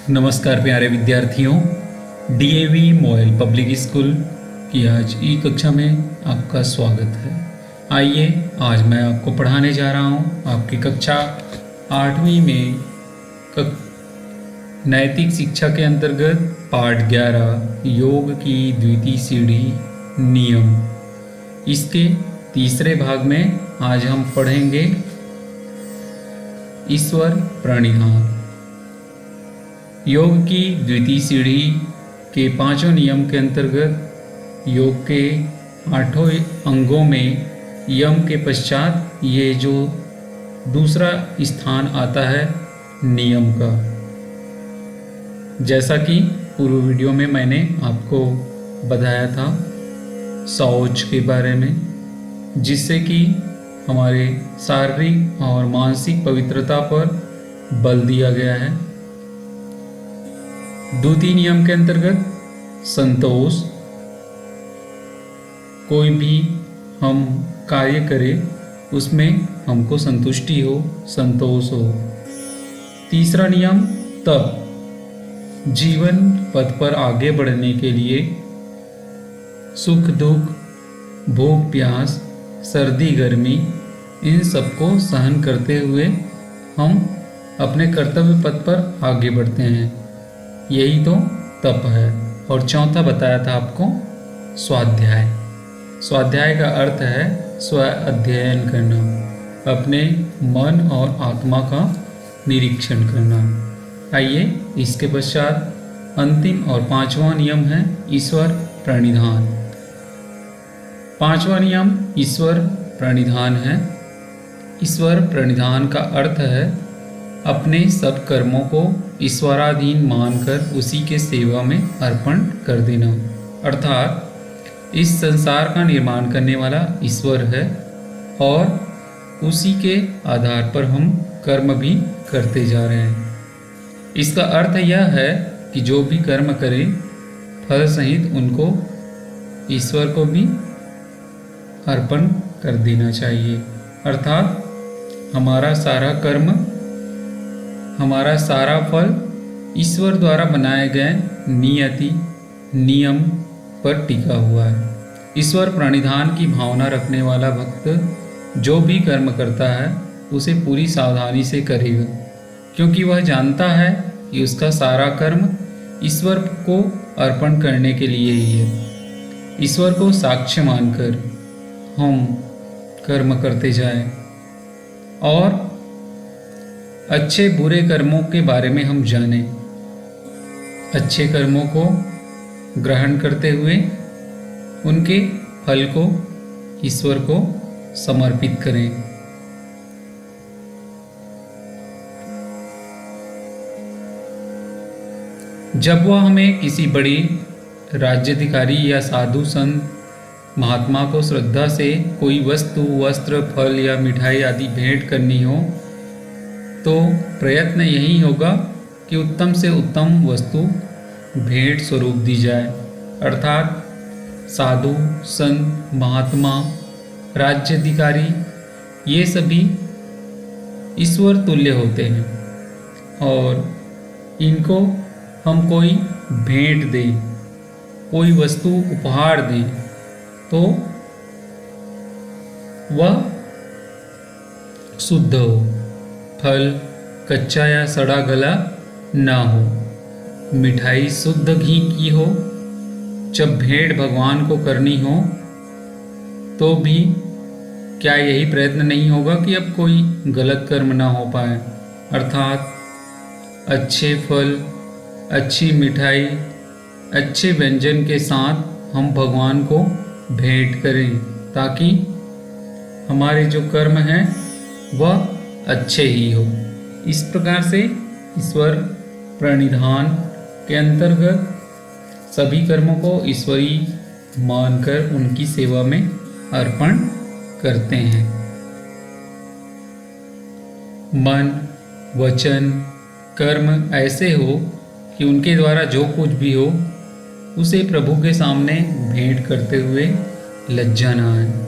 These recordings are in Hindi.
नमस्कार प्यारे विद्यार्थियों, डीएवी मॉयल पब्लिक स्कूल की आज ई कक्षा में आपका स्वागत है। आइए आज मैं आपको पढ़ाने जा रहा हूँ आपकी कक्षा 8वीं में नैतिक शिक्षा के अंतर्गत पाठ 11 योग की द्वितीय सीढ़ी नियम। इसके तीसरे भाग में आज हम पढ़ेंगे ईश्वर प्रणिधान। योग की द्वितीय सीढ़ी के 5वें नियम के अंतर्गत योग के 8 अंगों में यम के पश्चात ये जो दूसरा स्थान आता है नियम का, जैसा कि पूर्व वीडियो में मैंने आपको बताया था शौच के बारे में, जिससे कि हमारे शारीरिक और मानसिक पवित्रता पर बल दिया गया है। द्वितीय नियम के अंतर्गत संतोष, कोई भी हम कार्य करें उसमें हमको संतुष्टि हो, संतोष हो। तीसरा नियम तप, जीवन पथ पर आगे बढ़ने के लिए सुख दुख, भूख प्यास, सर्दी गर्मी, इन सबको सहन करते हुए हम अपने कर्तव्य पथ पर आगे बढ़ते हैं, यही तो तप है। और चौथा बताया था आपको स्वाध्याय। स्वाध्याय का अर्थ है स्व अध्ययन करना, अपने मन और आत्मा का निरीक्षण करना। आइए इसके पश्चात अंतिम और 5वां नियम है ईश्वर प्रणिधान। 5वां नियम ईश्वर प्रणिधान है। ईश्वर प्रणिधान का अर्थ है अपने सब कर्मों को ईश्वराधीन मानकर उसी के सेवा में अर्पण कर देना। अर्थात इस संसार का निर्माण करने वाला ईश्वर है और उसी के आधार पर हम कर्म भी करते जा रहे हैं। इसका अर्थ यह है कि जो भी कर्म करें फल सहित उनको ईश्वर को भी अर्पण कर देना चाहिए। अर्थात हमारा सारा कर्म, हमारा सारा फल ईश्वर द्वारा बनाए गए नियति नियम पर टिका हुआ है। ईश्वर प्रणिधान की भावना रखने वाला भक्त जो भी कर्म करता है उसे पूरी सावधानी से करेगा, क्योंकि वह जानता है कि उसका सारा कर्म ईश्वर को अर्पण करने के लिए ही है। ईश्वर को साक्ष्य मानकर हम कर्म करते जाएं और अच्छे बुरे कर्मों के बारे में हम जानें। अच्छे कर्मों को ग्रहण करते हुए उनके फल को ईश्वर को समर्पित करें। जब वह हमें किसी बड़ी राज्याधिकारी या साधु संत महात्मा को श्रद्धा से कोई वस्तु, वस्त्र, फल या मिठाई आदि भेंट करनी हो तो प्रयत्न यही होगा कि उत्तम से उत्तम वस्तु भेंट स्वरूप दी जाए। अर्थात साधु संत महात्मा, राज्याधिकारी, ये सभी ईश्वर तुल्य होते हैं और इनको हम कोई भेंट दें, कोई वस्तु उपहार दें तो वह शुद्ध हो, फल कच्चा या सड़ा गला ना हो, मिठाई शुद्ध घी की हो। जब भेंट भगवान को करनी हो तो भी क्या यही प्रयत्न नहीं होगा कि अब कोई गलत कर्म ना हो पाए। अर्थात अच्छे फल, अच्छी मिठाई, अच्छे व्यंजन के साथ हम भगवान को भेंट करें, ताकि हमारे जो कर्म हैं वह अच्छे ही हो। इस प्रकार से ईश्वर प्रणिधान के अंतर्गत सभी कर्मों को ईश्वरी मानकर उनकी सेवा में अर्पण करते हैं। मन, वचन, कर्म ऐसे हो कि उनके द्वारा जो कुछ भी हो उसे प्रभु के सामने भेंट करते हुए लज्जा न आए।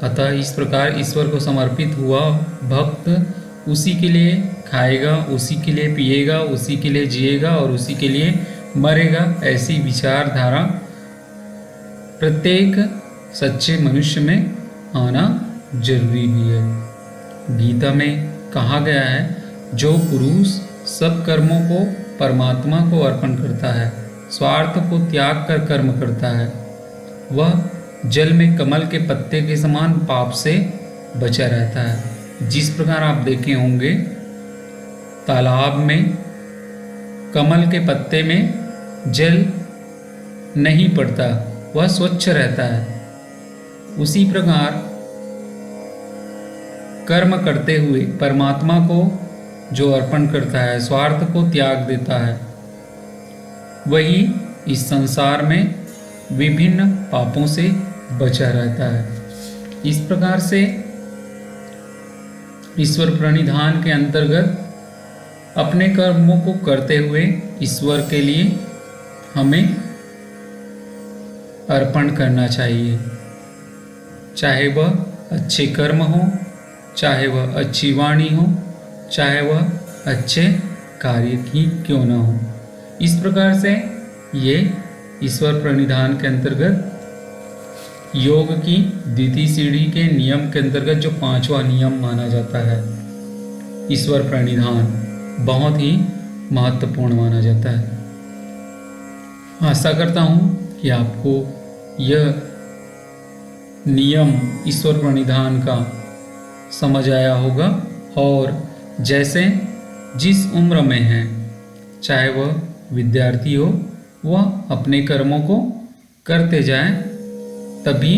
अतः इस प्रकार ईश्वर को समर्पित हुआ भक्त उसी के लिए खाएगा, उसी के लिए पिएगा, उसी के लिए जिएगा और उसी के लिए मरेगा, ऐसी विचारधारा प्रत्येक सच्चे मनुष्य में आना जरूरी भी है। गीता में कहा गया है, जो पुरुष सब कर्मों को परमात्मा को अर्पण करता है, स्वार्थ को त्याग कर कर्म करता है, वह जल में कमल के पत्ते के समान पाप से बचा रहता है। जिस प्रकार आप देखे होंगे तालाब में कमल के पत्ते में जल नहीं पड़ता, वह स्वच्छ रहता है, उसी प्रकार कर्म करते हुए परमात्मा को जो अर्पण करता है, स्वार्थ को त्याग देता है, वही इस संसार में विभिन्न पापों से बचा रहता है। इस प्रकार से ईश्वर प्रणिधान के अंतर्गत अपने कर्मों को करते हुए ईश्वर के लिए हमें अर्पण करना चाहिए, चाहे वह अच्छे कर्म हो, चाहे वह अच्छी वाणी हो, चाहे वह अच्छे कार्य ही क्यों न हो। इस प्रकार से ये ईश्वर प्रणिधान के अंतर्गत योग की द्वितीय सीढ़ी के नियम के अंतर्गत जो 5वां नियम माना जाता है, ईश्वर प्रणिधान बहुत ही महत्वपूर्ण माना जाता है। आशा करता हूँ कि आपको यह नियम ईश्वर प्रणिधान का समझ आया होगा और जैसे जिस उम्र में है, चाहे वह विद्यार्थी हो, वह अपने कर्मों को करते जाए, तभी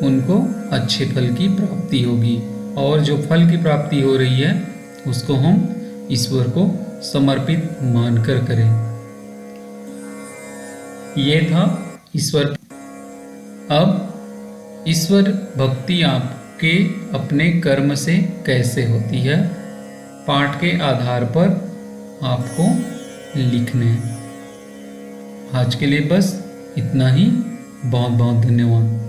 उनको अच्छे फल की प्राप्ति होगी और जो फल की प्राप्ति हो रही है उसको हम ईश्वर को समर्पित मानकर करें। ये था ईश्वर। अब ईश्वर भक्ति आपके अपने कर्म से कैसे होती है, पाठ के आधार पर आपको लिखने हैं। आज के लिए बस इतना ही। बहुत बहुत धन्यवाद।